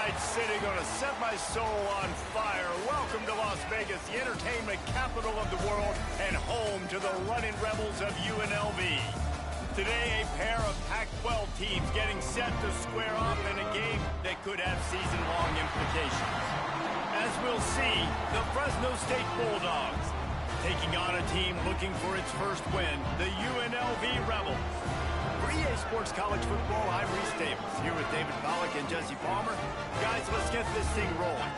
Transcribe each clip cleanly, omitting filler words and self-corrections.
night sitting on a set my soul on fire. Welcome to Las Vegas, the entertainment capital of the world and home to the running Rebels of UNLV. Today, a pair of Pac-12 teams getting set to square off in a game that could have season-long implications. As we'll see, the Fresno State Bulldogs taking on a team looking for its first win, the UNLV Rebels. For EA Sports College Football, I'm Reese Davis, here with David Pollack and Jesse Palmer. Guys, let's get this thing rolling.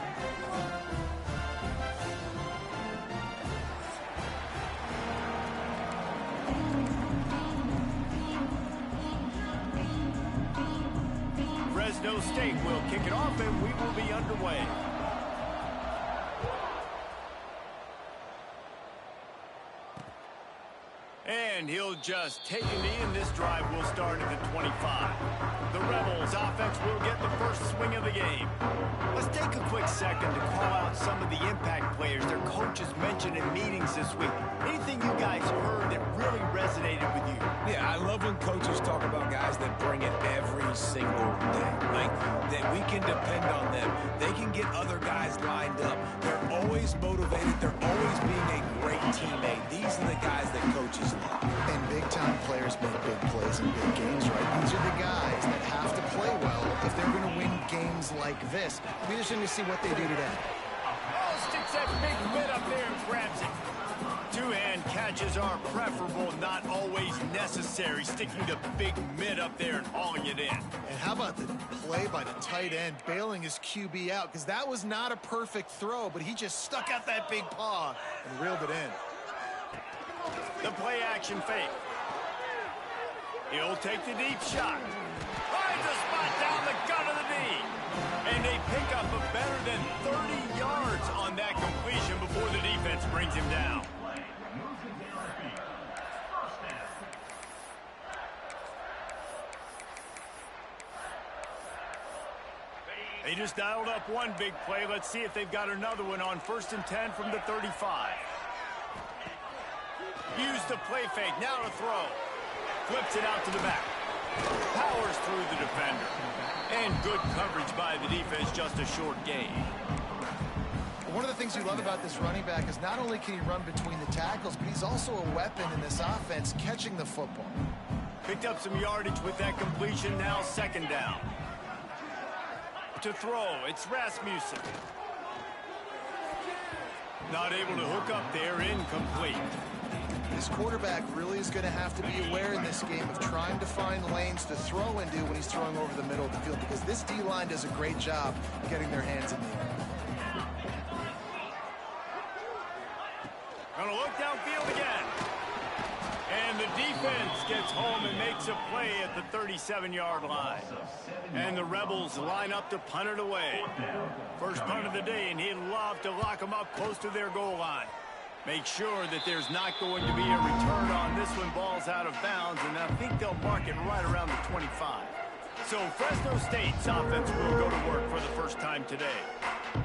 Fresno State will kick it off, and we will be underway. And he'll just take a knee, and this drive will start at the 25. The Rebels offense will get the first swing of the game. Let's take a quick second to call out some of the impact players their coaches mentioned in meetings this week. Anything you guys heard that really resonated with you? Yeah, I love when coaches talk about guys that bring it every single day. Like, that we can depend on them. They can get other guys lined up. They're always motivated. They're always being a great teammate. These are the guys that coaches love. And big-time players make big plays in big games, right? These are the guys that have to play well if they're going to win games like this. It'll be interesting to see what they do today. Oh, sticks that big mid up there and grabs it. Two-hand catches are preferable, not always necessary. Sticking the big mid up there and hauling it in. And how about the play by the tight end, bailing his QB out? Because that was not a perfect throw, but he just stuck out that big paw and reeled it in. The play-action fake. He'll take the deep shot. Finds a spot down the gut of the knee. And a pickup of better than 30 yards on that completion before the defense brings him down. They just dialed up one big play. Let's see if they've got another one on 1st and 10 from the 35. Use the play fake, now to throw. Flips it out to the back. Powers through the defender. And good coverage by the defense, just a short gain. One of the things you love about this running back is not only can he run between the tackles, but he's also a weapon in this offense, catching the football. Picked up some yardage with that completion, now 2nd down. To throw, it's Rasmussen. Not able to hook up there, incomplete. This quarterback really is going to have to be aware in this game of trying to find lanes to throw into when he's throwing over the middle of the field, because this D-line does a great job getting their hands in the air. Gonna look downfield again. And the defense gets home and makes a play at the 37-yard line. And the Rebels line up to punt it away. First punt of the day, and he'd love to lock them up close to their goal line. Make sure that there's not going to be a return on this one. Ball's out of bounds, and I think they'll mark it right around the 25. So Fresno State's offense will go to work for the first time today.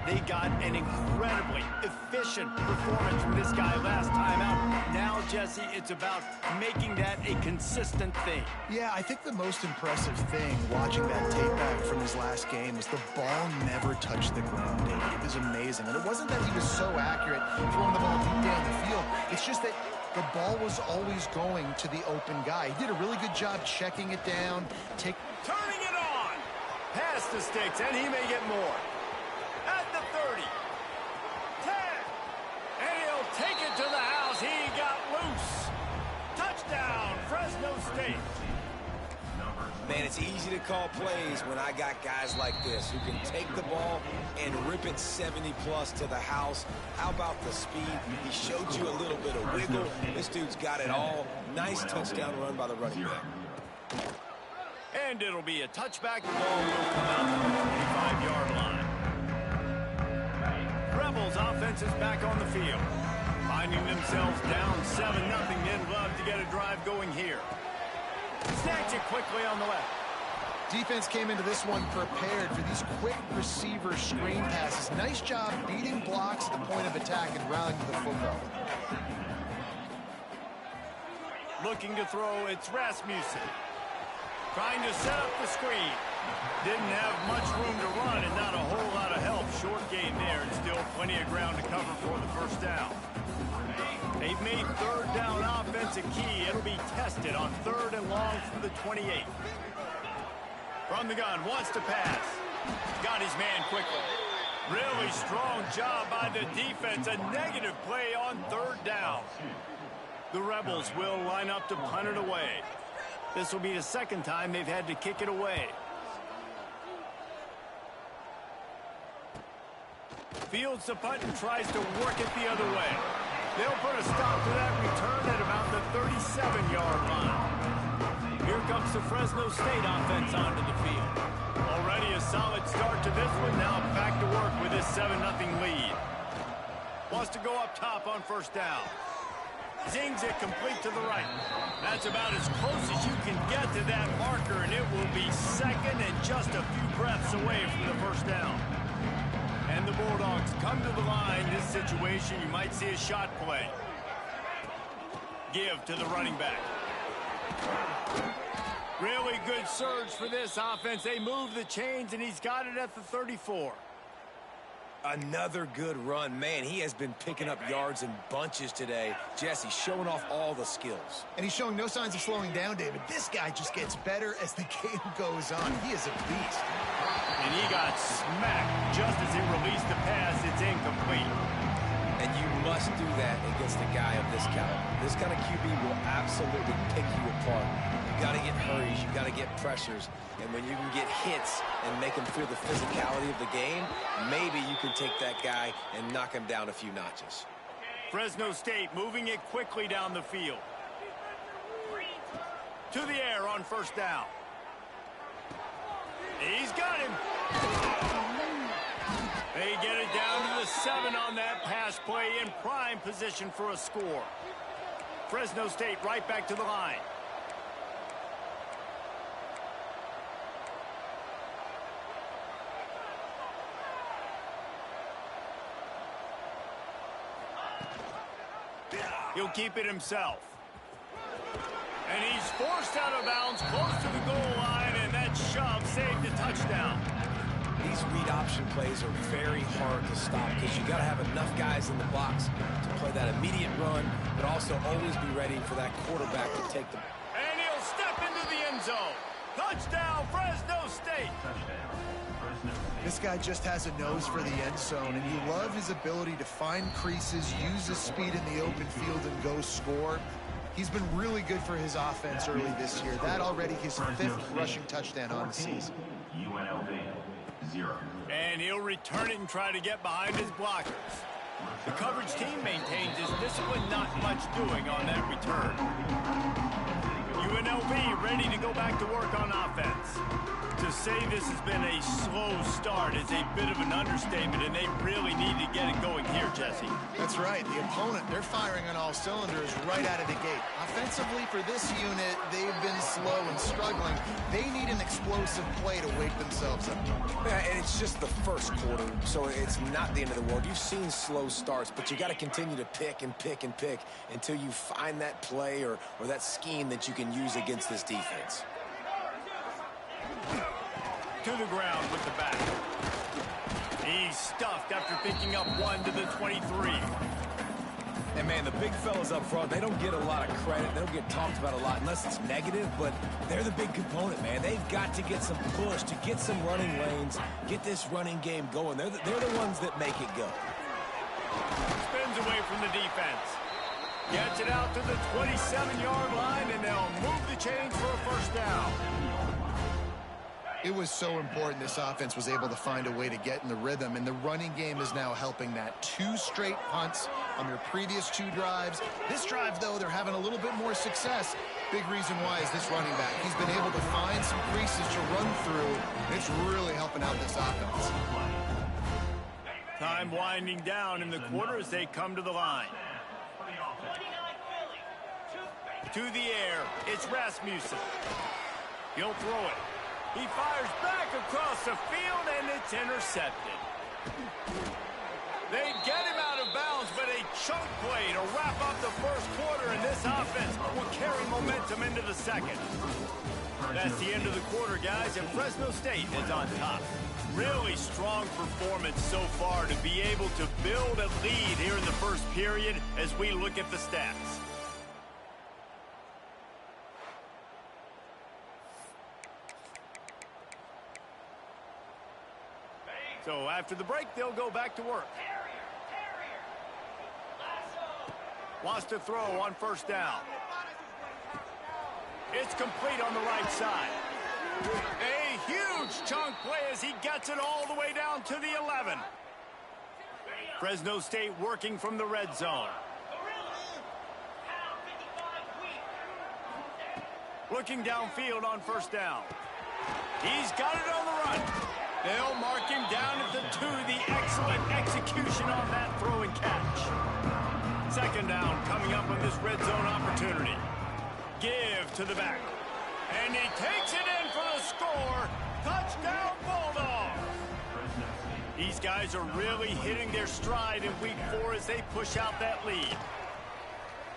They got an incredibly efficient performance from this guy last time out. Now, Jesse, it's about making that a consistent thing. Yeah, I think the most impressive thing watching that tape back from his last game was the ball never touched the ground, David. It was amazing. And it wasn't that he was so accurate throwing the ball deep down the field. It's just that the ball was always going to the open guy. He did a really good job checking it down. Turning it on! Past the sticks, and he may get more. At the 30. 10. And he'll take it to the house. He got loose. Touchdown, Fresno State. Man, it's easy to call plays when I got guys like this who can take the ball and rip it 70-plus to the house. How about the speed? He showed you a little bit of wiggle. This dude's got it all. Nice touchdown run by the running back. And it'll be a touchback. The ball will come out to the 25-yard line. Rebels offense is back on the field. Finding themselves down 7-0. They'd love to get a drive going here. Snatch it quickly on the left. Defense came into this one prepared for these quick receiver screen passes. Nice job beating blocks at the point of attack and rallying to the football. Looking to throw, it's Rasmussen. Trying to set up the screen. Didn't have much room to run and not a whole lot of help. Short game there and still plenty of ground to cover for the first down. They've made third down offense a key. It'll be tested on 3rd and long from the 28. From the gun, wants to pass. Got his man quickly. Really strong job by the defense. A negative play on 3rd down. The Rebels will line up to punt it away. This will be the 2nd time they've had to kick it away. Fields the punt and tries to work it the other way. They'll put a stop to that return at about the 37-yard line. Here comes the Fresno State offense onto the field. Already a solid start to this one. Now back to work with this 7-0 lead. Wants to go up top on 1st down. Zings it complete to the right. That's about as close as you can get to that marker, and it will be 2nd and just a few breaths away from the 1st down. And the Bulldogs come to the line. This situation, you might see a shot play. Give to the running back. Really good surge for this offense. They move the chains, and he's got it at the 34. Another good run. Man, he has been picking up yards in bunches today. Jesse showing off all the skills. And he's showing no signs of slowing down, David. This guy just gets better as the game goes on. He is a beast. And he got smacked just as he released the pass. It's incomplete. And you must do that against a guy of this caliber. This kind of QB will absolutely pick you apart. You got to get hurries. You got to get pressures. And when you can get hits and make him feel the physicality of the game, maybe you can take that guy and knock him down a few notches. Fresno State moving it quickly down the field. To the air on 1st down. He's got him. They get it down to the 7 on that pass play, in prime position for a score. Fresno State right back to the line. He'll keep it himself. And he's forced out of bounds close to the goal line, and that shove saved a touchdown. These read option plays are very hard to stop because you got to have enough guys in the box to play that immediate run, but also always be ready for that quarterback to take the... And he'll step into the end zone. Touchdown, Fresno State. This guy just has a nose for the end zone, and you love his ability to find creases, use his speed in the open field, and go score. He's been really good for his offense early this year. That already his 5th rushing touchdown on the season. UNLV, 0. And he'll return it and try to get behind his blockers. The coverage team maintains his discipline, not much doing on that return. UNLV ready to go back to work on offense. To say this has been a slow start is a bit of an understatement, and they really need to get it going here, Jesse. That's right. The opponent, they're firing on all cylinders right out of the gate. Offensively, for this unit, they've been slow and struggling. They need an explosive play to wake themselves up. Yeah, and it's just the first quarter, so it's not the end of the world. You've seen slow starts, but you got to continue to pick and pick and pick until you find that play or that scheme that you can use against this defense. To the ground with the back. He's stuffed after picking up 1 to the 23. And, man, the big fellas up front, they don't get a lot of credit. They don't get talked about a lot unless it's negative, but they're the big component, man. They've got to get some push, to get some running lanes, get this running game going. They're the ones that make it go. Spins away from the defense. Gets it out to the 27-yard line, and they'll move the chains for a first down. It was so important this offense was able to find a way to get in the rhythm, and the running game is now helping that. 2 straight punts on their previous 2 drives. This drive, though, they're having a little bit more success. Big reason why is this running back. He's been able to find some creases to run through, and it's really helping out this offense. Time winding down in the quarter as they come to the line. To the air, it's Rasmussen. He'll throw it. He fires back across the field, and it's intercepted. They get him out of bounds, but a chunk play to wrap up the first quarter, and this offense will carry momentum into the second. That's the end of the quarter, guys, and Fresno State is on top. Really strong performance so far to be able to build a lead here in the first period as we look at the stats. So after the break, they'll go back to work. Wants to throw on first down. It's complete on the right side. A huge chunk play as he gets it all the way down to the 11. Fresno State working from the red zone. Looking downfield on first down. He's got it on the run. They'll mark him down at the 2. The excellent execution on that throw and catch. Second down coming up on this red zone opportunity. Give to the back. And he takes it in for the score. Touchdown, Bulldog. These guys are really hitting their stride in week 4 as they push out that lead.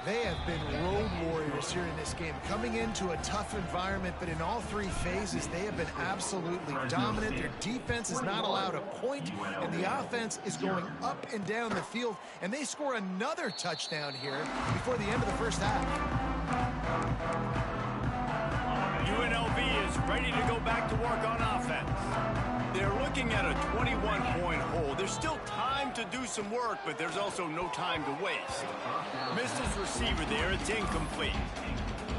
They have been road warriors here in this game, coming into a tough environment, but in all 3 phases, they have been absolutely dominant. Their defense is not allowed a point, and the offense is going up and down the field, and they score another touchdown here before the end of the first half. UNLV is ready to go back to work on offense. They're looking at a 21-point hole. There's still time to do some work, but there's also no time to waste. Missed his receiver there. It's incomplete.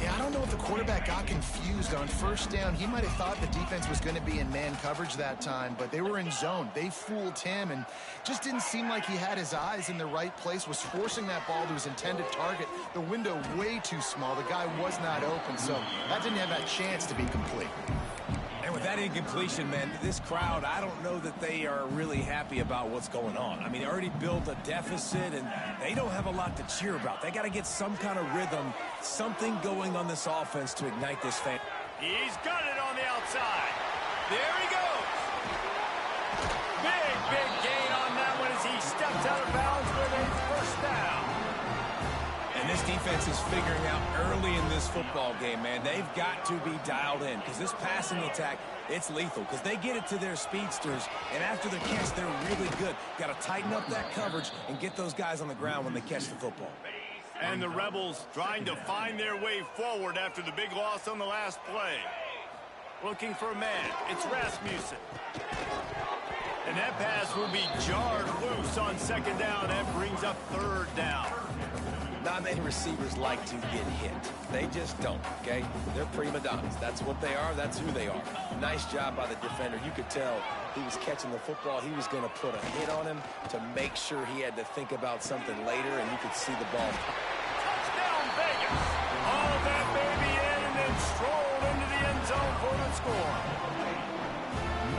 Yeah, I don't know if the quarterback got confused on first down. He might have thought the defense was going to be in man coverage that time, but they were in zone. They fooled him and just didn't seem like he had his eyes in the right place, was forcing that ball to his intended target. The window way too small. The guy was not open, so that didn't have that chance to be complete. And with that incompletion, man, this crowd, I don't know that they are really happy about what's going on. I mean, they already built a deficit, and they don't have a lot to cheer about. They got to get some kind of rhythm, something going on this offense to ignite this fan. He's got it on the outside. There he goes. Big gain on that one as he steps out of bounds with a first down. And this defense is figuring out early in this football game, man. They've got to be dialed in because this passing attack, it's lethal because they get it to their speedsters, and after the catch, they're really good. Got to tighten up that coverage and get those guys on the ground when they catch the football. And the Rebels trying to find their way forward after the big loss on the last play. Looking for a man. It's Rasmussen. And that pass will be jarred loose on second down. That brings up third down. Not many receivers like to get hit. They just don't, okay? They're prima donnas. That's what they are. That's who they are. Nice job by the defender. You could tell he was catching the football. He was going to put a hit on him to make sure he had to think about something later, and you could see the ball. Touchdown, Vegas. All that baby in and then strolled into the end zone for the score.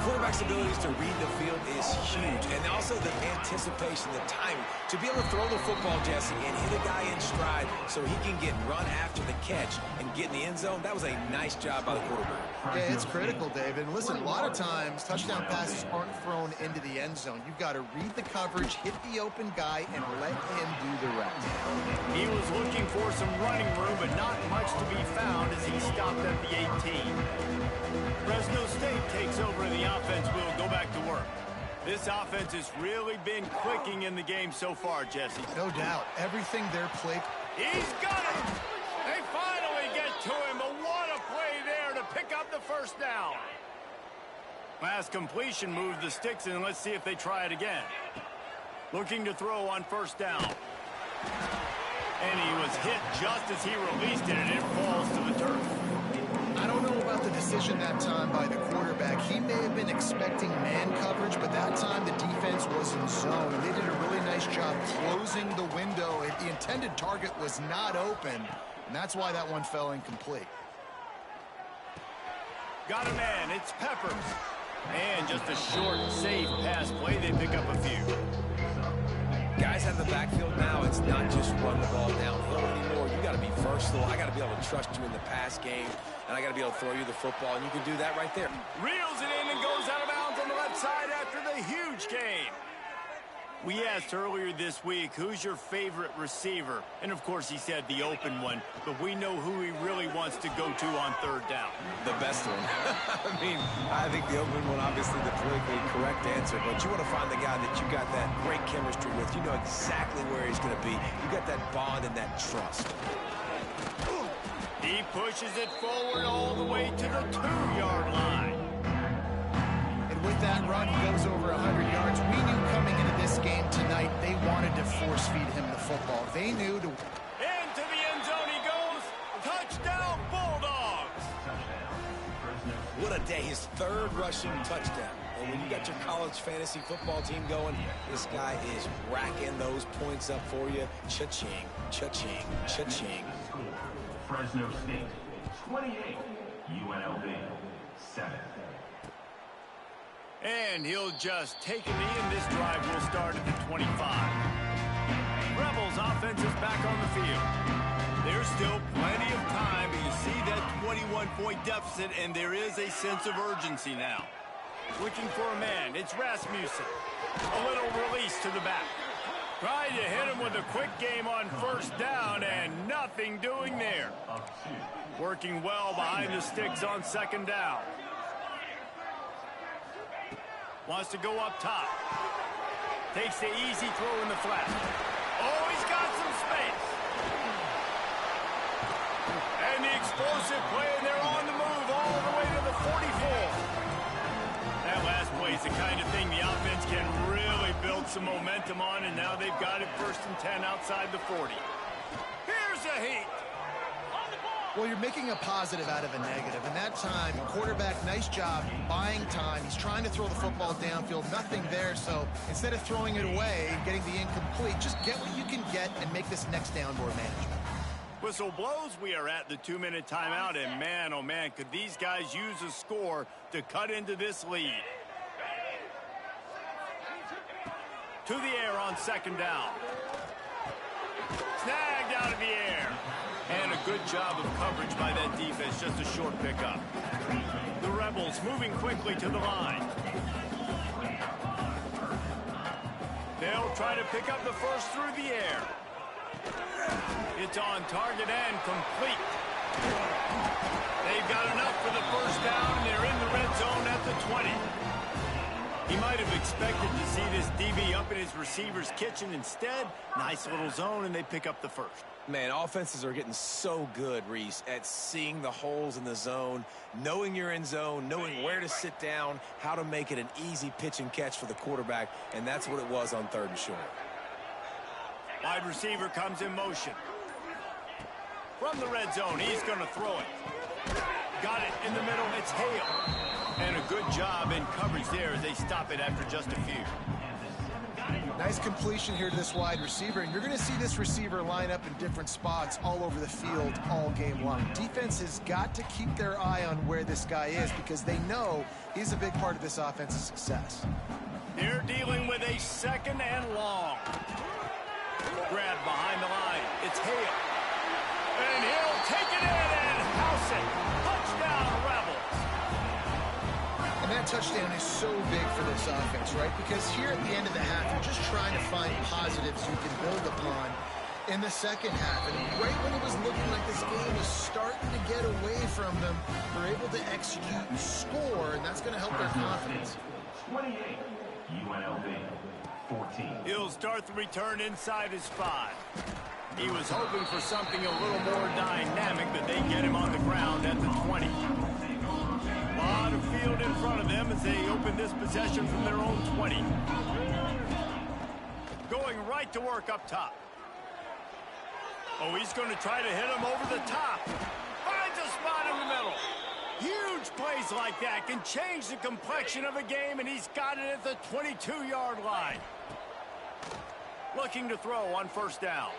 Quarterback's abilities to read the field is huge, and also the anticipation, the timing. To be able to throw the football, Jesse, and hit a guy in stride so he can get run after the catch and get in the end zone, that was a nice job by the quarterback. Yeah, it's critical, David. Listen, a lot of times, touchdown passes aren't thrown into the end zone. You've got to read the coverage, hit the open guy, and let him do the rest. He was looking for some running room, but not much to be found as he stopped at the 18. Fresno State takes over in the offense. We'll go back to work. This offense has really been clicking in the game so far, Jesse. No doubt. Everything they're played. He's got it! They finally get to him, but what a play there to pick up the first down. Last completion moved the sticks, and let's see if they try it again. Looking to throw on first down. And he was hit just as he released it, and it falls to the turf. I don't know about the decision that time by the quarterback. He may have been expecting man coverage, but that time the defense was in zone. They did a really nice job closing the window. The intended target was not open, and that's why that one fell incomplete. Got a man. It's Peppers. And just a short, safe pass play. They pick up a few. Guys have the backfield now. It's not just run the ball downhill anymore. You got to be versatile. I got to be able to trust you in the pass game, and I got to be able to throw you the football, and you can do that right there. Reels it in and goes out of bounds on the left side after the huge gain. We asked earlier this week, who's your favorite receiver? And, of course, he said the open one, but we know who he really wants to go to on third down. The best one. I mean, I think the open one, obviously the politically correct answer, but you want to find the guy that you got that great chemistry with. You know exactly where he's going to be. You got that bond and that trust. He pushes it forward all the way to the 2-yard line. With that run, he goes over 100 yards. We knew coming into this game tonight, they wanted to force feed him the football. They knew to... Into the end zone he goes. Touchdown, Bulldogs. What a day. His third rushing touchdown. And when you got your college fantasy football team going, this guy is racking those points up for you. Cha-ching, cha-ching, cha-ching. Fresno State, 28. UNLV, 7. And he'll just take a knee, and this drive will start at the 25. Rebels offense is back on the field. There's still plenty of time, but you see that 21-point deficit, and there is a sense of urgency now. Looking for a man, it's Rasmussen. A little release to the back. Trying to hit him with a quick game on first down, and nothing doing there. Working well behind the sticks on second down. Wants to go up top. Takes the easy throw in the flat. Oh, he's got some space. And the explosive play, and they're on the move all the way to the 44. That last play is the kind of thing the offense can really build some momentum on, and now they've got it 1st and 10 outside the 40. Here's a heat. Well, you're making a positive out of a negative. And that time, quarterback, nice job buying time. He's trying to throw the football downfield. Nothing there. So instead of throwing it away and getting the incomplete, just get what you can get and make this next down more manageable. Whistle blows. We are at the 2-minute timeout. And man, oh man, could these guys use a score to cut into this lead. To the air on second down. Snagged out of the air. And a good job of coverage by that defense, just a short pickup. The Rebels moving quickly to the line. They'll try to pick up the first through the air. It's on target and complete. They've got enough for the first down, and they're in the red zone at the 20. He might have expected to see this DB up in his receiver's kitchen. Instead, nice little zone, and they pick up the first. Man, offenses are getting so good, Reese, at seeing the holes in the zone, knowing you're in zone, knowing where to sit down, how to make it an easy pitch and catch for the quarterback, and that's what it was on 3rd and short. Wide receiver comes in motion. From the red zone, he's going to throw it. Got it in the middle, it's Hale. And a good job in coverage there as they stop it after just a few. Nice completion here to this wide receiver, and you're going to see this receiver line up in different spots all over the field all game long. Defense has got to keep their eye on where this guy is because they know he's a big part of this offense's success. They're dealing with a 2nd and long. Grab behind the line. It's Hale. And he'll take it in and house it. Touchdown, Rebels. And that touchdown is so big for this offense, right? Because here at the end of the half, you're just trying to find positives you can build upon in the second half. And right when it was looking like this game was starting to get away from them, they're able to execute and score, and that's going to help their confidence. 28. UNLV, 14. He'll start the return inside his 5. He was hoping for something a little more dynamic, but they get him on the ground at the 20. A lot of field in front of them as they open this possession from their own 20. Going right to work up top. Oh, he's going to try to hit him over the top. Finds a spot in the middle. Huge plays like that can change the complexion of a game, and he's got it at the 22-yard line. Looking to throw on first down.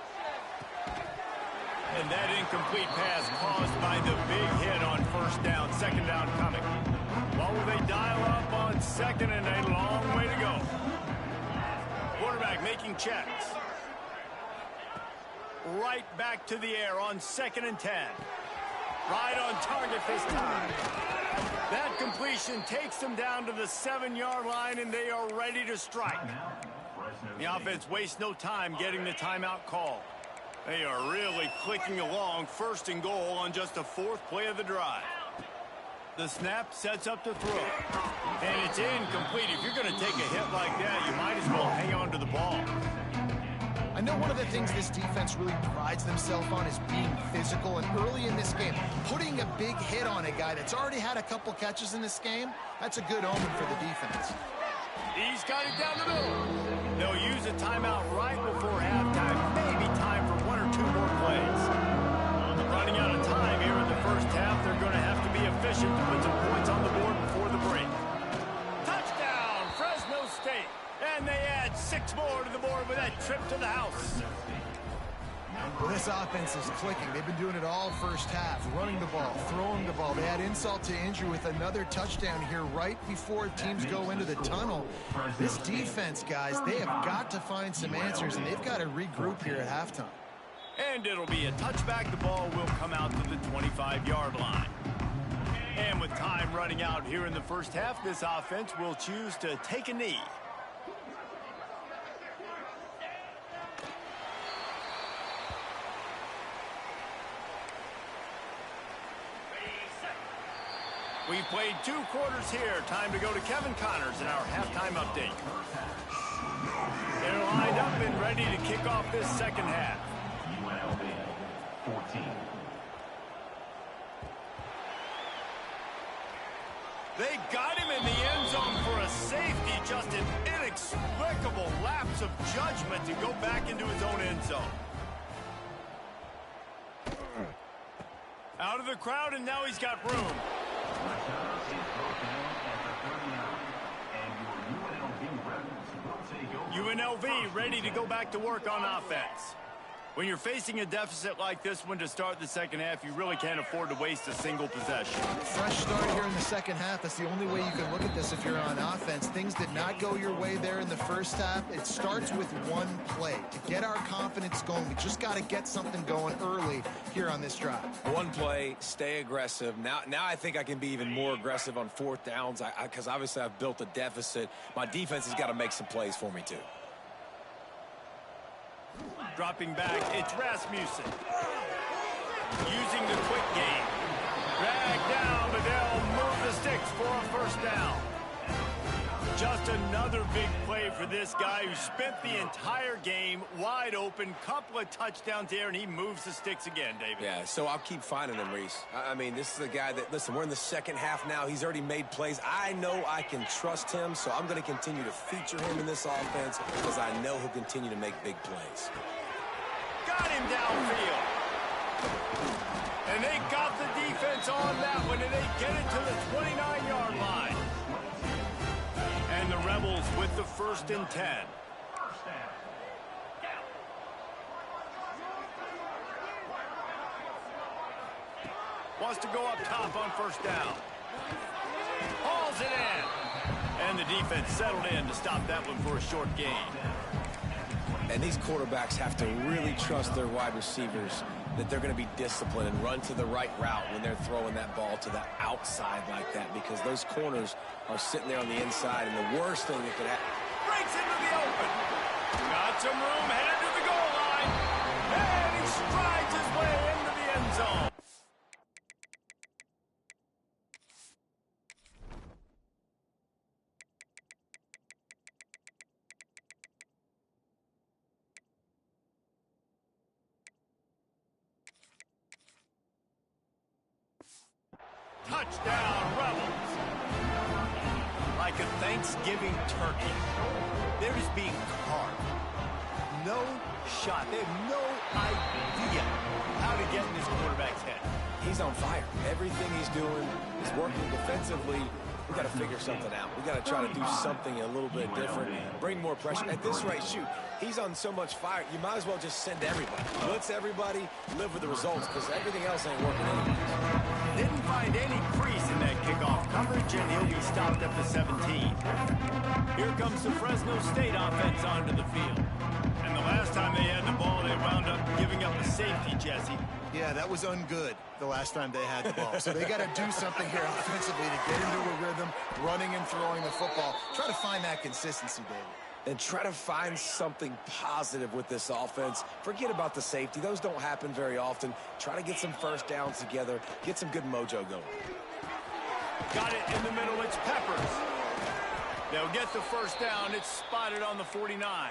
And that incomplete pass caused by the big hit on first down. Second down coming. Well, will they dial up on second, and a long way to go. Quarterback making checks. Right back to the air on 2nd and 10. Right on target this time. That completion takes them down to the 7-yard line, and they are ready to strike. The offense wastes no time getting the timeout call. They are really clicking along, 1st and goal on just the 4th play of the drive. The snap sets up to throw. And it's incomplete. If you're going to take a hit like that, you might as well hang on to the ball. I know one of the things this defense really prides themselves on is being physical, and early in this game, putting a big hit on a guy that's already had a couple catches in this game, that's a good omen for the defense. He's got it down the middle. They'll use a timeout right before halftime, maybe time for 1 or 2 more plays. Running out of time here in the first half, they're going to have to be efficient to put some points on the board before the break. Touchdown, Fresno State. And they add 6 more to the board with that trip to the house. Well, this offense is clicking. They've been doing it all first half, running the ball, throwing the ball. They had insult to injury with another touchdown here right before teams go into the tunnel. This defense, guys, they have got to find some answers, and they've got to regroup here at halftime. And it'll be a touchback. The ball will come out to the 25-yard line. And with time running out here in the first half, this offense will choose to take a knee. We've played 2 quarters here. Time to go to Kevin Connors in our halftime update. They're lined up and ready to kick off this second half. UNLV 14. They got him in the end zone for a safety. Just an inexplicable lapse of judgment to go back into his own end zone. Out of the crowd, and now he's got room. UNLV ready to go back to work on offense. When you're facing a deficit like this one to start the second half, you really can't afford to waste a single possession. Fresh start here in the second half. That's the only way you can look at this if you're on offense. Things did not go your way there in the first half. It starts with one play. To get our confidence going, we just got to get something going early here on this drive. One play, stay aggressive. Now I think I can be even more aggressive on 4th downs because obviously I've built a deficit. My defense has got to make some plays for me too. Dropping back, it's Rasmussen. Using the quick game. Dragged down, but they'll move the sticks for a 1st down. Just another big play for this guy who spent the entire game wide open. Couple of touchdowns there, and he moves the sticks again, David. Yeah, so I'll keep finding him, Reese. I mean, this is a guy that, listen, we're in the second half now. He's already made plays. I know I can trust him, so I'm going to continue to feature him in this offense because I know he'll continue to make big plays. Got him downfield. And they got the defense on that one, and they get it to the 29-yard line. And the Rebels with the 1st and 10. Wants to go up top on 1st down. Hauls it in. And the defense settled in to stop that one for a short gain. And these quarterbacks have to really trust their wide receivers that they're going to be disciplined and run to the right route when they're throwing that ball to the outside like that, because those corners are sitting there on the inside, and the worst thing that could happen. Breaks into the open. Got some room, headed to the goal line. And he strides his way into the end zone. Touchdown, Rebels. Like a Thanksgiving turkey, they're just being carved. No shot. They have no idea how to get in this quarterback's head. He's on fire. Everything he's doing is working defensively. We got to figure something out. We got to try to do something a little bit different. Bring more pressure. At this rate, shoot, he's on so much fire, you might as well just send everybody. Blitz everybody, live with the results, because everything else ain't working anyway. Didn't find any crease in that kickoff coverage, and he'll be stopped at the 17. Here comes the Fresno State offense onto the field. And the last time they had the ball, they wound up giving up a safety, Jesse. Yeah, that was ungood the last time they had the ball. So they got to do something here offensively to get into a rhythm, running and throwing the football. Try to find that consistency, David. then try to find something positive with this offense. Forget about the safety. Those don't happen very often. Try to get some first downs together, get some good mojo going. Got it in the middle. It's Peppers. They'll get the first down. It's spotted on the 49.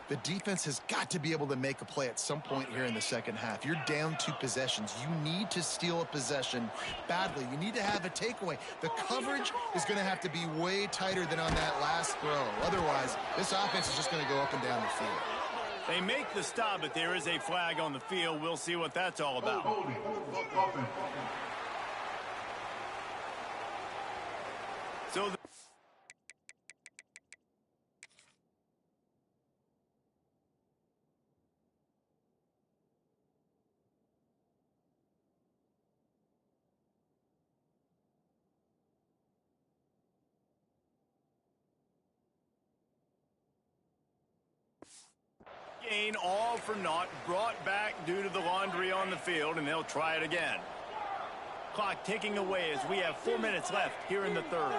The defense has got to be able to make a play at some point here in the second half. You're down 2 possessions. You need to steal a possession badly. You need to have a takeaway. The coverage is going to have to be way tighter than on that last throw. Otherwise, this offense is just going to go up and down the field. They make the stop, but there is a flag on the field. We'll see what that's all about. So gain all for naught, brought back due to the laundry on the field, and they'll try it again. Clock ticking away as we have 4 minutes left here in the third.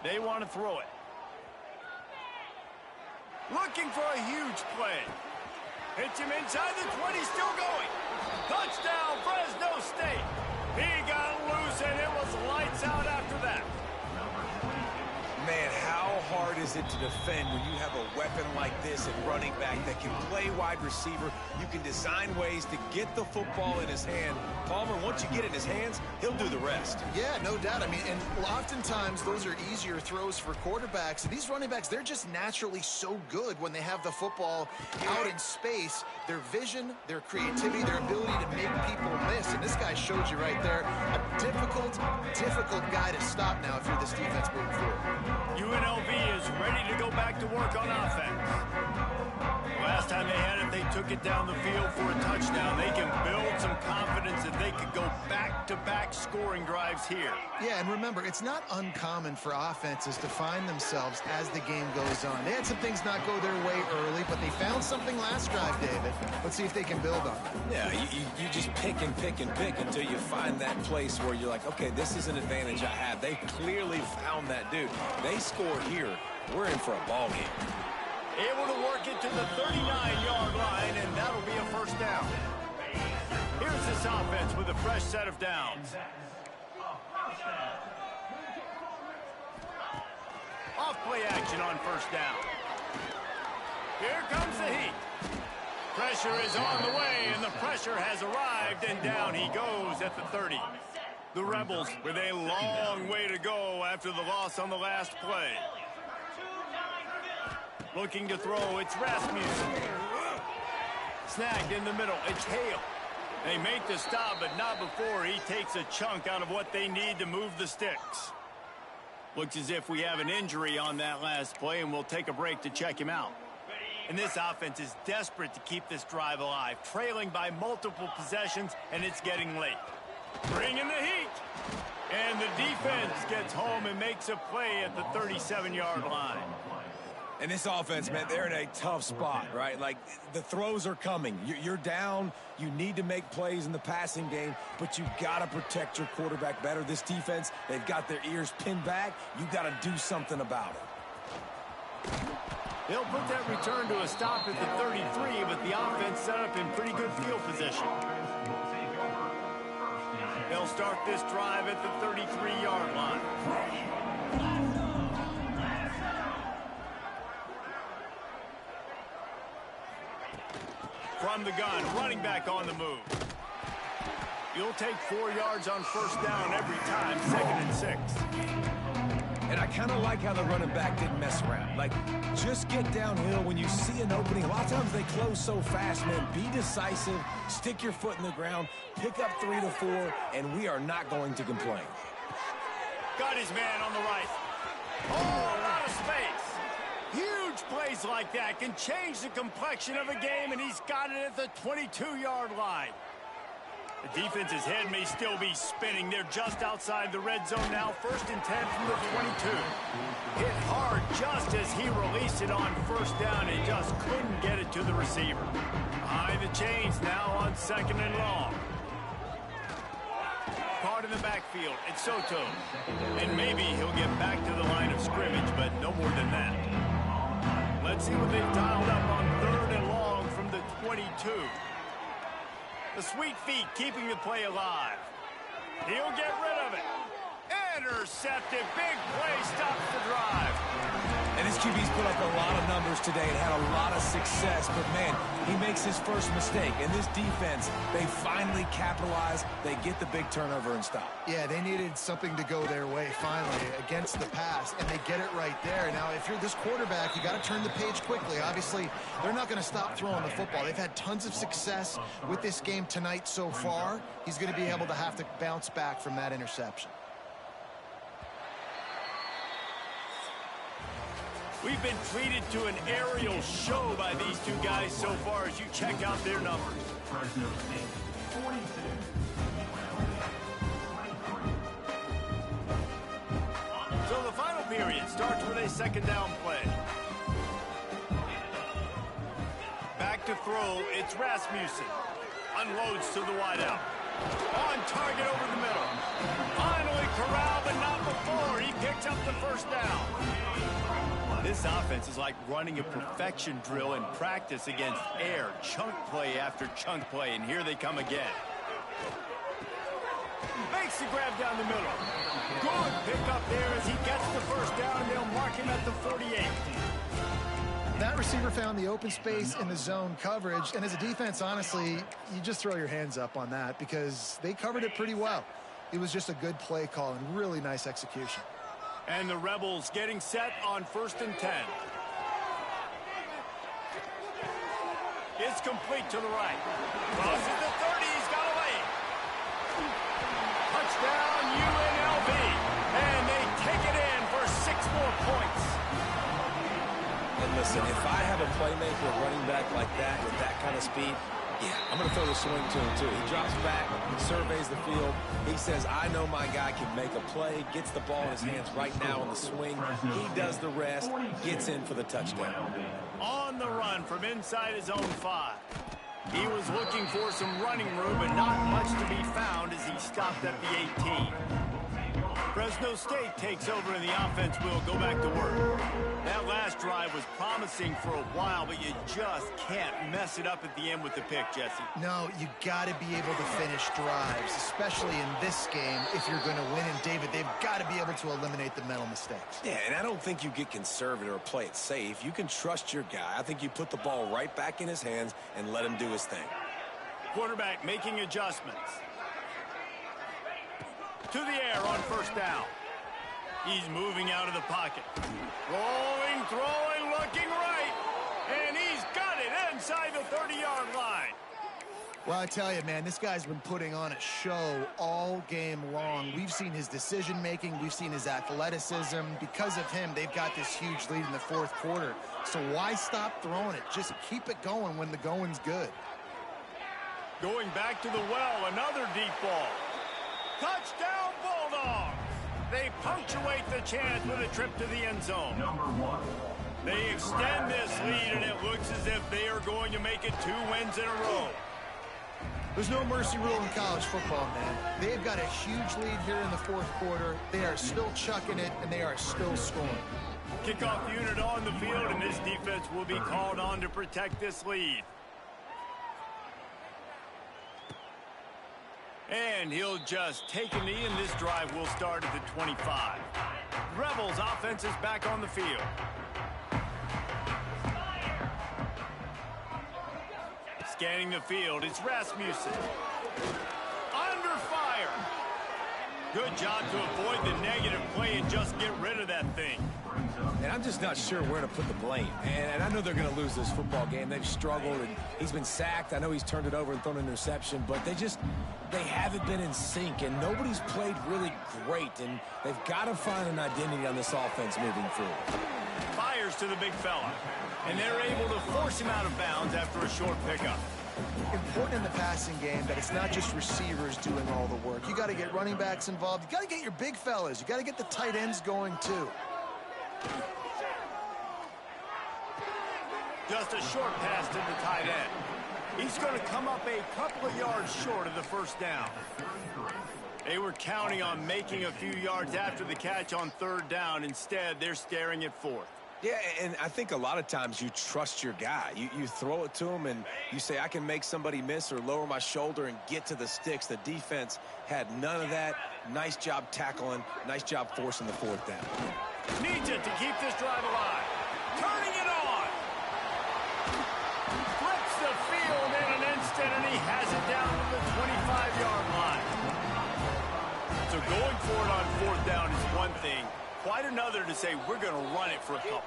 They want to throw it. Looking for a huge play. Hits him inside the 20, still going. Touchdown, Fresno State. He got loose, and it was lights out after that. Man, how hard is it to defend when you have a weapon like this at running back that can play wide receiver? You can design ways to get the football in his hand. Palmer, once you get it in his hands, he'll do the rest. Yeah, no doubt. I mean, and oftentimes those are easier throws for quarterbacks. And these running backs, they're just naturally so good when they have the football out in space. Their vision, their creativity, their ability to make people miss. And this guy showed you right there, a difficult guy to stop now if you're this defense moving forward. UNLV is ready to go back to work on offense. Last time they had it, they took it down the field for a touchdown. They can build some confidence that they could go back-to-back scoring drives here. Yeah, and remember, it's not uncommon for offenses to find themselves as the game goes on. They had some things not go their way early, but they found something last drive, David. Let's see if they can build on it. Yeah, you just pick and pick and pick until you find that place where you're like, okay, this is an advantage I have. They clearly found that dude. They score here. We're in for a ball game. Able to work it to the 39-yard line, and that'll be a first down. Here's this offense with a fresh set of downs. Off play action on first down. Here comes the heat. Pressure is on the way, and the pressure has arrived, and down he goes at the 30. The Rebels with a long way to go after the loss on the last play. Looking to throw, it's Rasmussen. Snagged in the middle, it's Hale. They make the stop, but not before he takes a chunk out of what they need to move the sticks. Looks as if we have an injury on that last play, and we'll take a break to check him out. And this offense is desperate to keep this drive alive, trailing by multiple possessions, and it's getting late. Bring in the heat. And the defense gets home and makes a play at the 37-yard line. And this offense, man, they're in a tough spot, right? Like, the throws are coming. You're down. You need to make plays in the passing game, but you got to protect your quarterback better. This defense, they've got their ears pinned back. You got to do something about it. They'll put that return to a stop at the 33, but the offense set up in pretty good field position. They'll start this drive at the 33-yard line. From the gun, running back on the move. You'll take 4 yards on first down every time, 2nd and 6. And I kind of like how the running back didn't mess around. Like, just get downhill when you see an opening. A lot of times they close so fast, man. Be decisive, stick your foot in the ground, pick up 3 to 4, and we are not going to complain. Got his man on the right. Oh, a lot of space. Huge plays like that can change the complexion of a game, and he's got it at the 22-yard line. The defense's head may still be spinning. They're just outside the red zone now. 1st and 10 from the 22. Hit hard just as he released it on first down and just couldn't get it to the receiver. Behind the chains now on 2nd and long. Caught out in the backfield. It's Soto. And maybe he'll get back to the line of scrimmage, but no more than that. Let's see what they've dialed up on 3rd and long from the 22. The sweet feet keeping the play alive. He'll get rid of it. Intercepted. Big play stops the drive. And his QB's put up a lot of numbers today and had a lot of success. But, man, he makes his first mistake. And this defense, they finally capitalize. They get the big turnover and stop. Yeah, they needed something to go their way finally against the pass, and they get it right there. Now, if you're this quarterback, you got to turn the page quickly. Obviously, they're not going to stop throwing the football. They've had tons of success with this game tonight so far. He's going to be able to have to bounce back from that interception. We've been treated to an aerial show by these two guys so far as you check out their numbers. Fresno State, 42. So the final period starts with a second down play. Back to throw, it's Rasmussen. Unloads to the wideout. On target over the middle. Finally corralled, but not before. He picks up the first down. This offense is like running a perfection drill in practice against air. Chunk play after chunk play, and here they come again. Makes the grab down the middle. Good pick up there as he gets the first down, and they'll mark him at the 48. That receiver found the open space in the zone coverage, and as a defense, honestly, you just throw your hands up on that because they covered it pretty well. It was just a good play call and really nice execution. And the Rebels getting set on 1st and 10. It's complete to the right. Crosses the 30. He's got away. Touchdown, UNLV. And they take it in for 6 more points. And listen, if I have a playmaker, a running back like that with that kind of speed, yeah, I'm going to throw the swing to him, too. He drops back, surveys the field. He says, I know my guy can make a play, gets the ball in his hands right now on the swing. He does the rest, gets in for the touchdown. On the run from inside his own 5. He was looking for some running room, but not much to be found as he stopped at the 18. Fresno State takes over, and the offense will go back to work. That last drive was promising for a while, but you just can't mess it up at the end with the pick, Jesse. No, you got to be able to finish drives, especially in this game if you're going to win. And, David, they've got to be able to eliminate the mental mistakes. Yeah, and I don't think you get conservative or play it safe. You can trust your guy. I think you put the ball right back in his hands and let him do his thing. Quarterback making adjustments. To the air on 1st down. He's moving out of the pocket. Rolling, throwing, looking right. And he's got it inside the 30-yard line. Well, I tell you, man, this guy's been putting on a show all game long. We've seen his decision-making. We've seen his athleticism. Because of him, they've got this huge lead in the 4th quarter. So why stop throwing it? Just keep it going when the going's good. Going back to the well, another deep ball. Touchdown, Bulldogs! They punctuate the chance with a trip to the end zone. Number 1. They extend this lead, and it looks as if they are going to make it 2 wins in a row. There's no mercy rule in college football, man. They've got a huge lead here in the 4th quarter. They are still chucking it, and they are still scoring. Kickoff unit on the field, and this defense will be called on to protect this lead. And he'll just take a knee, and this drive will start at the 25. Rebels offense is back on the field. Scanning the field, it's Rasmussen. Under fire. Good job to avoid the negative play and just get rid of that thing. And I'm just not sure where to put the blame. And I know they're going to lose this football game. They've struggled, and he's been sacked. I know he's turned it over and thrown an interception, but they haven't been in sync, and nobody's played really great, and they've got to find an identity on this offense moving forward. Fires to the big fella, and they're able to force him out of bounds after a short pickup. Important in the passing game that it's not just receivers doing all the work. You got to get running backs involved. You got to get your big fellas. You got to get the tight ends going, too. Just a short pass to the tight end. He's going to come up a couple of yards short of the first down. They were counting on making a few yards after the catch on third down. Instead, they're staring at fourth. Yeah, and I think a lot of times you trust your guy. You throw it to him, and you say, I can make somebody miss or lower my shoulder and get to the sticks. The defense had none of that. Nice job tackling. Nice job forcing the fourth down. Needs it to keep this drive alive. Turning it on. Flips the field in an instant, and he has it down to the 25-yard line. So going for it on fourth down is one thing. Quite another to say we're going to run it for a couple.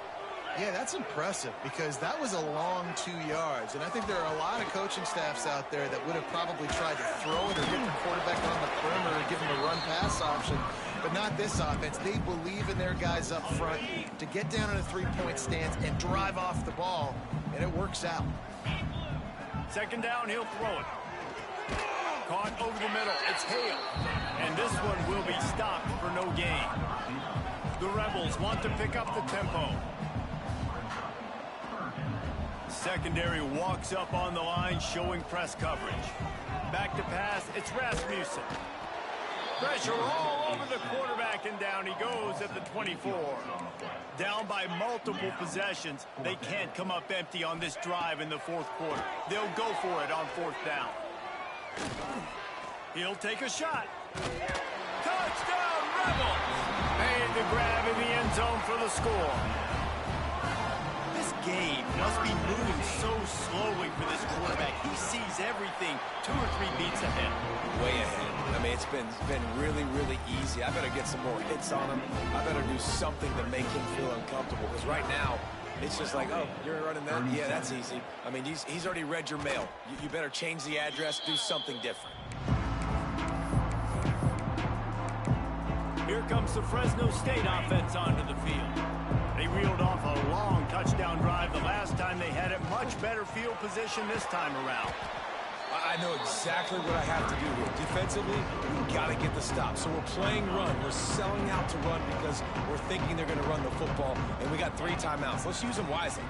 Yeah, that's impressive because that was a long 2 yards. And I think there are a lot of coaching staffs out there that would have probably tried to throw it or get the quarterback on the perimeter or give him a run-pass option. But not this offense. They believe in their guys up front to get down in a three-point stance and drive off the ball, and it works out. Second down, he'll throw it. Caught over the middle. It's Hale. And this one will be stopped for no gain. The Rebels want to pick up the tempo. Secondary walks up on the line, showing press coverage. Back to pass, it's Rasmussen. Pressure all over the quarterback, and down he goes at the 24. Down by multiple possessions. They can't come up empty on this drive in the fourth quarter. They'll go for it on fourth down. He'll take a shot. Touchdown, Rebels! Made the grab in the end zone for the score. This game must be moving so slowly for this quarterback. He sees everything 2 or 3 beats ahead. Way ahead. I mean, it's been really, really easy. I better get some more hits on him. I better do something to make him feel uncomfortable. Because right now, it's just like, oh, you're running that? Yeah, that's easy. I mean, he's already read your mail. You better change the address, do something different. Here comes the Fresno State offense onto the field. They reeled off a long touchdown drive the last time they had it. Much better field position this time around. I know exactly what I have to do here. Defensively, we've got to get the stop. So we're playing run. We're selling out to run because we're thinking they're going to run the football, and we got 3 timeouts. Let's use them wisely.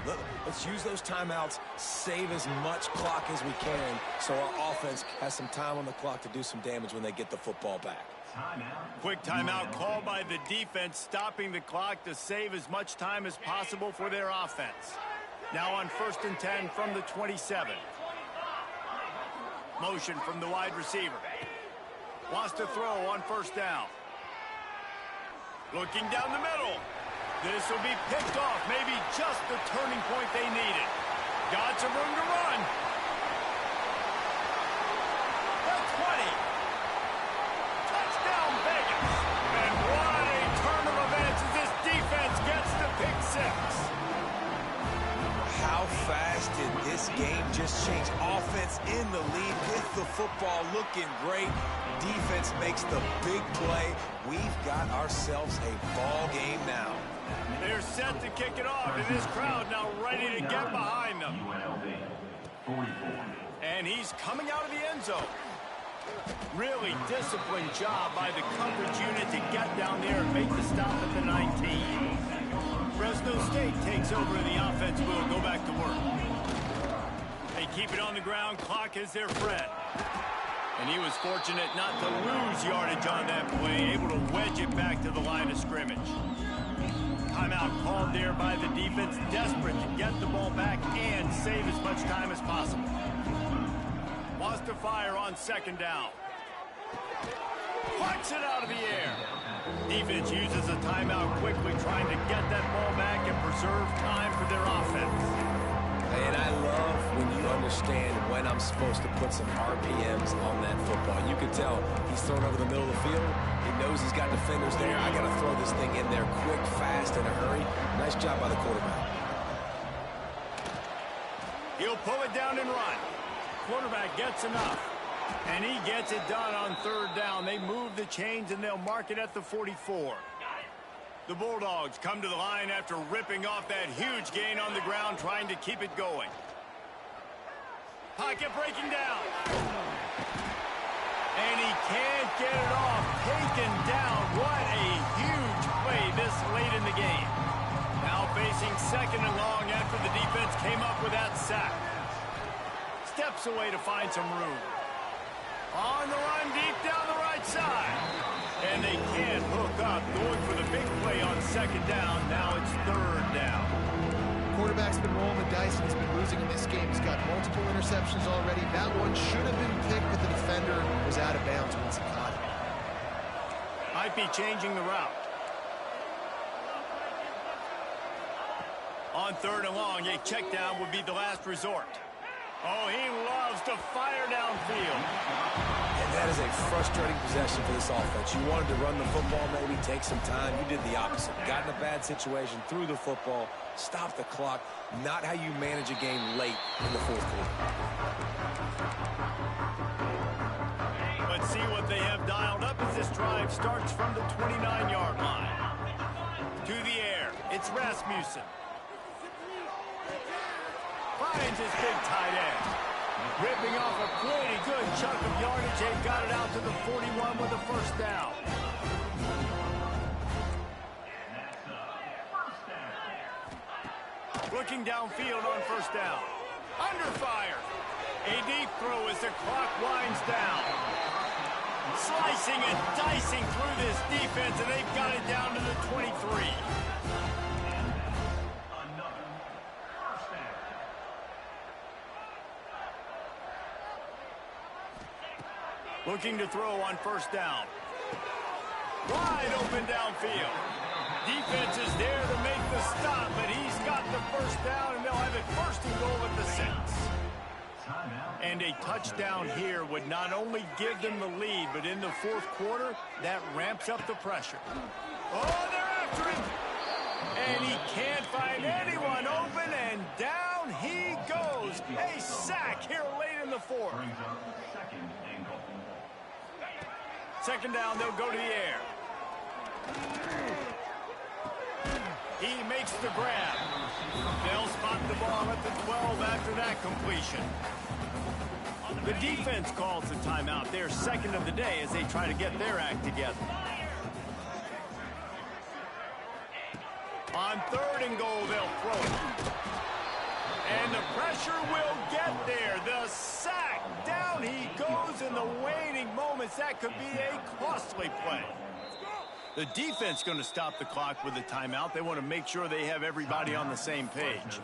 Let's use those timeouts, save as much clock as we can so our offense has some time on the clock to do some damage when they get the football back. Quick timeout called by the defense, stopping the clock to save as much time as possible for their offense. Now on 1st and 10 from the 27. Motion from the wide receiver. Wants to throw on 1st down. Looking down the middle. This will be picked off. Maybe just the turning point they needed. Got some room to run. The 20. Touchdown Vegas. And what a turn of events as this defense gets the pick 6. How fast did this game just change? Offense in the lead with the football looking great. Defense makes the big play. We've got ourselves a ball game now. They're set to kick it off, and this crowd now ready to get behind them. UNLV, 44. And he's coming out of the end zone. Really disciplined job by the coverage unit to get down there and make the stop at the 19. Fresno State takes over and the offense will go back to work. They keep it on the ground. Clock is their friend. And he was fortunate not to lose yardage on that play, able to wedge it back to the line of scrimmage. Timeout called there by the defense, desperate to get the ball back and save as much time as possible. Wants to fire on 2nd down. Plucks it out of the air. Defense uses a timeout quickly, trying to get that ball back and preserve time for their offense. And I love when you understand when I'm supposed to put some RPMs on that football. You can tell he's thrown over the middle of the field. He knows he's got defenders there. I got to throw this thing in there quick, fast, in a hurry. Nice job by the quarterback. He'll pull it down and run. Quarterback gets enough. And he gets it done on 3rd down. They move the chains, and they'll mark it at the 44. The Bulldogs come to the line after ripping off that huge gain on the ground, trying to keep it going. Pocket breaking down. And he can't get it off. Taken down. What a huge play this late in the game. Now facing 2nd and long after the defense came up with that sack. Steps away to find some room. On the run, deep down the right right side. And they can't hook up. Going for the big play on second down. Now it's third down. Quarterback's been rolling the dice and he's been losing in this game. He's got multiple interceptions already. That one should have been picked, but the defender was out of bounds once he caught it. Might be changing the route. On third and long, a check down would be the last resort. Oh, he loves to fire downfield. And that is a frustrating possession for this offense. You wanted to run the football, maybe take some time. You did the opposite. Got in a bad situation, threw the football, stopped the clock. Not how you manage a game late in the fourth quarter. Let's see what they have dialed up as this drive starts from the 29-yard line. To the air, it's Rasmussen. Finds his big tight end. Ripping off a pretty good chunk of yardage. They've got it out to the 41 with a first down. Looking downfield on first down. Under fire. A deep throw as the clock winds down. Slicing and dicing through this defense, and they've got it down to the 23. Looking to throw on first down. Wide open downfield. Defense is there to make the stop, but he's got the first down, and they'll have it first and goal at the 6. And a touchdown here would not only give them the lead, but in the fourth quarter, that ramps up the pressure. Oh, they're after him. And he can't find anyone open, and down he goes. A sack here late in the fourth. Second down, they'll go to the air. He makes the grab. They'll spot the ball at the 12 after that completion. The defense calls the timeout. They're second of the day as they try to get their act together. On third and goal, they'll throw it. And the pressure will get there. The sack. Down he goes in the waning moments. That could be a costly play. The defense going to stop the clock with a timeout. They want to make sure they have everybody on the same page.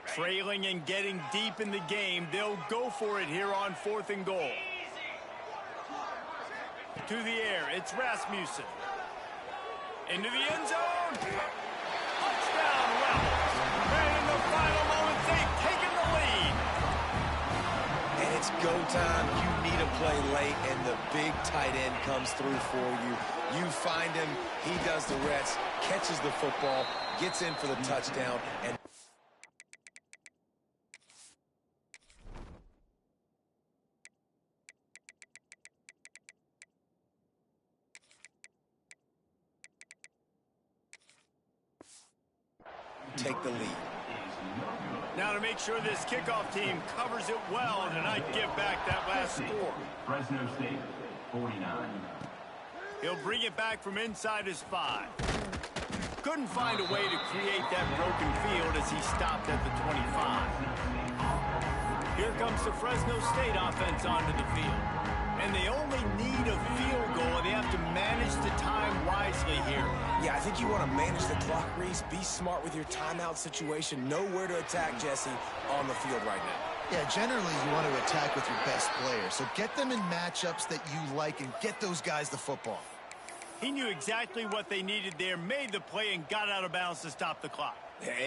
Trailing and getting deep in the game. They'll go for it here on fourth and goal. To the air. It's Rasmussen. Into the end zone. Touchdown, Rebels. And in the final moments, they've taken the lead. And it's go time. You need a play late, and the big tight end comes through for you. You find him. He does the rest, catches the football, gets in for the touchdown, and take the lead. Now to make sure this kickoff team covers it well tonight, give back that last score. Fresno State, 49. He'll bring it back from inside his 5. Couldn't find a way to create that broken field as he stopped at the 25. Here comes the Fresno State offense onto the field. And they only need a field goal. They have to manage the time wisely here. Yeah, I think you want to manage the clock, Reese. Be smart with your timeout situation. Know where to attack, Jesse, on the field right now. Yeah, generally you want to attack with your best player. So get them in matchups that you like and get those guys the football. He knew exactly what they needed there, made the play, and got out of bounds to stop the clock.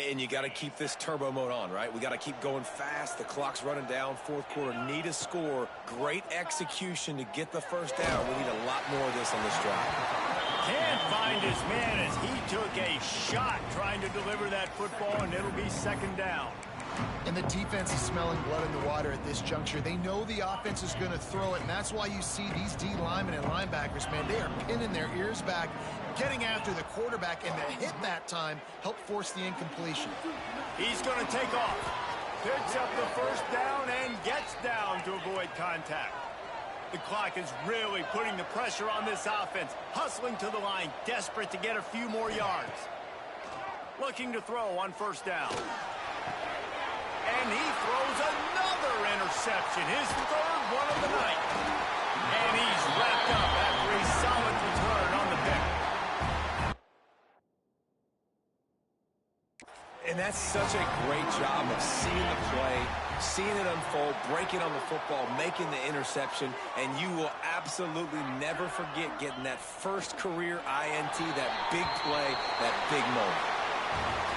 And you got to keep this turbo mode on, right? We got to keep going fast. The clock's running down. Fourth quarter, need a score. Great execution to get the first down. We need a lot more of this on this drive. Can't find his man as he took a shot trying to deliver that football, and it'll be second down. And the defense is smelling blood in the water at this juncture. They know the offense is going to throw it, and that's why you see these D linemen and linebackers, man, they are pinning their ears back, getting after the quarterback, and the hit that time helped force the incompletion. He's going to take off. Picks up the first down and gets down to avoid contact. The clock is really putting the pressure on this offense, hustling to the line, desperate to get a few more yards. Looking to throw on first down. And he throws another interception, his third one of the night. And he's wrapped up after a solid return on the pick. And that's such a great job of seeing the play, seeing it unfold, breaking on the football, making the interception, and you will absolutely never forget getting that first career INT, that big play, that big moment.